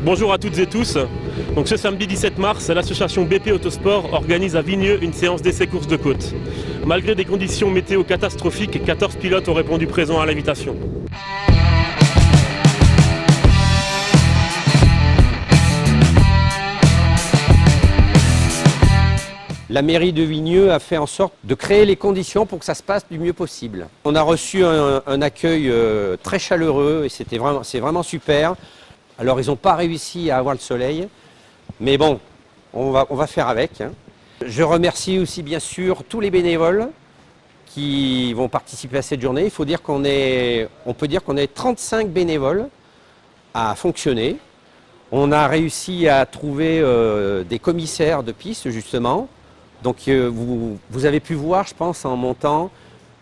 Bonjour à toutes et tous. Donc, ce samedi 17 mars, l'association BP Autosport organise à Vigneux une séance d'essai course de côte. Malgré des conditions météo catastrophiques, 14 pilotes ont répondu présents à l'invitation. La mairie de Vigneux a fait en sorte de créer les conditions pour que ça se passe du mieux possible. On a reçu un accueil très chaleureux et c'est vraiment super. Alors ils n'ont pas réussi à avoir le soleil, mais bon, on va faire avec. Je remercie aussi bien sûr tous les bénévoles qui vont participer à cette journée. Il faut dire on peut dire qu'on est 35 bénévoles à fonctionner. On a réussi à trouver des commissaires de piste justement. Donc vous avez pu voir, je pense, en montant,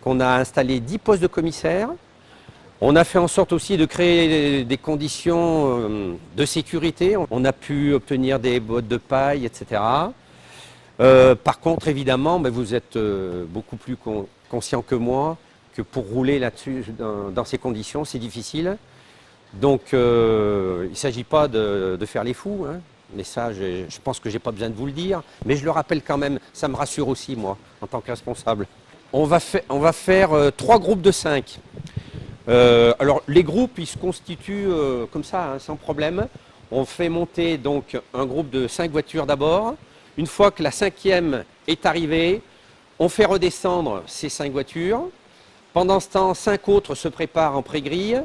qu'on a installé 10 postes de commissaires. On a fait en sorte aussi de créer des conditions de sécurité. On a pu obtenir des bottes de paille, etc. Par contre, évidemment, vous êtes beaucoup plus conscient que moi que pour rouler là-dessus, dans ces conditions, c'est difficile. Donc, il ne s'agit pas de faire les fous, hein. Mais ça, je pense que je n'ai pas besoin de vous le dire. Mais je le rappelle quand même, ça me rassure aussi, moi, en tant que responsable. On va faire 3 groupes de 5. Alors, les groupes, ils se constituent comme ça, hein, sans problème. On fait monter donc un groupe de 5 voitures d'abord. Une fois que la 5e est arrivée, on fait redescendre ces 5 voitures. Pendant ce temps, 5 autres se préparent en pré-grille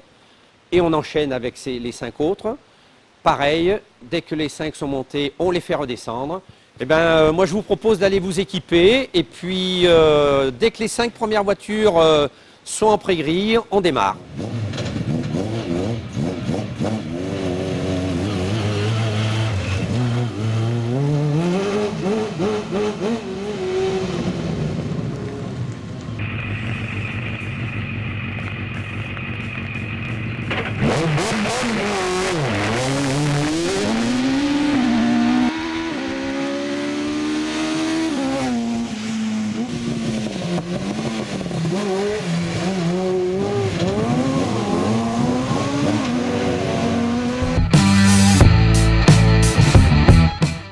et on enchaîne avec les 5 autres. Pareil, dès que les 5 sont montés, on les fait redescendre. Moi, je vous propose d'aller vous équiper. Et puis, dès que les 5 premières voitures sont en pré-grille, on démarre.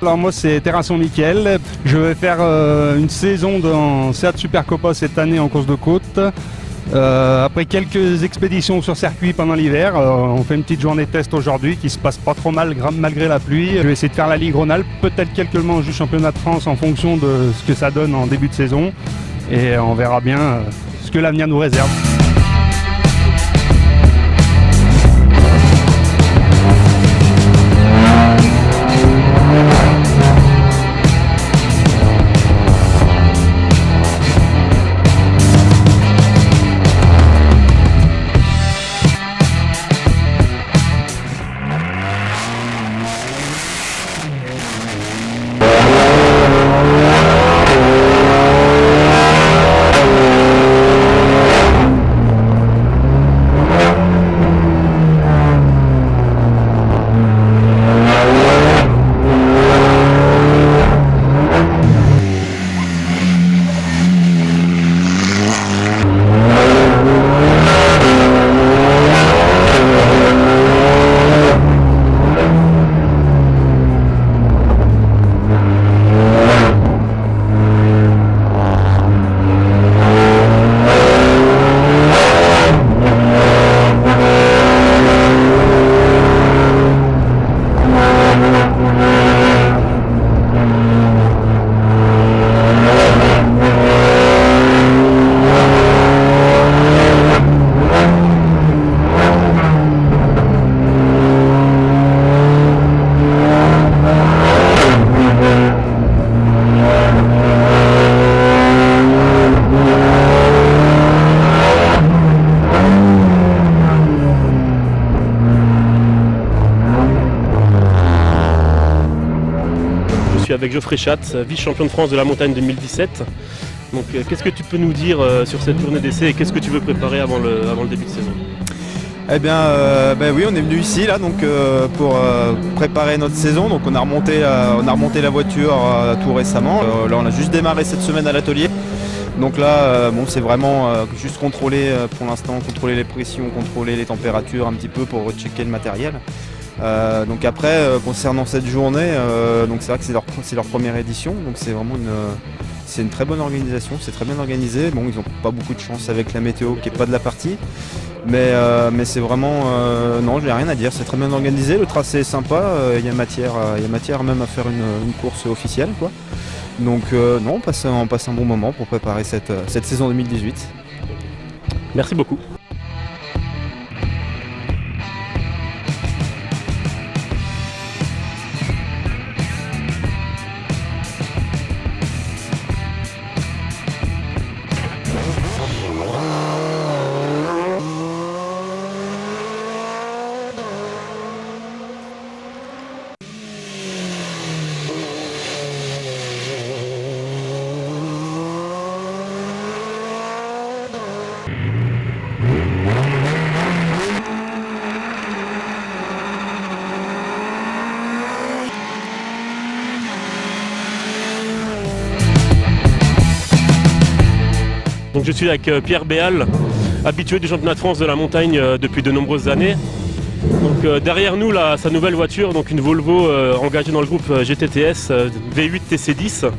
Alors moi c'est Terrasson Mickaël, je vais faire une saison dans Seat Supercopa cette année en course de côte. Après quelques expéditions sur circuit pendant l'hiver, on fait une petite journée test aujourd'hui qui se passe pas trop mal malgré la pluie. Je vais essayer de faire la Ligue Rhône-Alpes, peut-être quelques manches du championnat de France en fonction de ce que ça donne en début de saison. Et on verra bien ce que l'avenir nous réserve. Avec Geoffrey Schatz, vice-champion de France de la montagne 2017. Donc qu'est-ce que tu peux nous dire sur cette journée d'essai et qu'est-ce que tu veux préparer avant le début de saison? Eh bien, oui, on est venu ici là, donc, pour préparer notre saison. Donc on a remonté la voiture tout récemment. Là, on a juste démarré cette semaine à l'atelier. Donc là, c'est vraiment juste contrôler pour l'instant, contrôler les pressions, contrôler les températures un petit peu pour rechecker le matériel. Donc après, concernant cette journée, donc c'est vrai que c'est leur première édition, donc c'est vraiment une très bonne organisation, c'est très bien organisé. Bon, ils n'ont pas beaucoup de chance avec la météo qui n'est pas de la partie, mais c'est vraiment, non, je n'ai rien à dire, c'est très bien organisé, le tracé est sympa, il y a matière même à faire une course officielle, quoi. Donc non, on passe un bon moment pour préparer cette saison 2018. Merci beaucoup. Donc je suis avec Pierre Béal, habitué du championnat de France de la montagne depuis de nombreuses années. Donc derrière nous, là, sa nouvelle voiture, donc une Volvo engagée dans le groupe GTTS V8 TC10.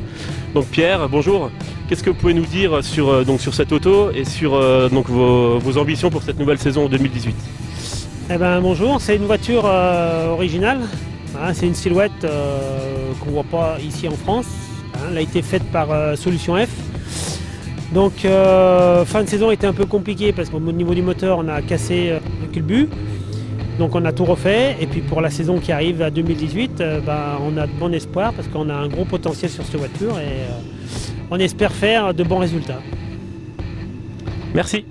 Donc Pierre, bonjour. Qu'est-ce que vous pouvez nous dire sur cette auto et sur vos ambitions pour cette nouvelle saison 2018? Eh ben, bonjour, c'est une voiture originale. Hein, c'est une silhouette qu'on ne voit pas ici en France. Hein, elle a été faite par Solution F. Donc fin de saison était un peu compliquée parce qu'au niveau du moteur on a cassé le culbut. Donc on a tout refait et puis pour la saison qui arrive à 2018, on a de bon espoir parce qu'on a un gros potentiel sur cette voiture et on espère faire de bons résultats. Merci.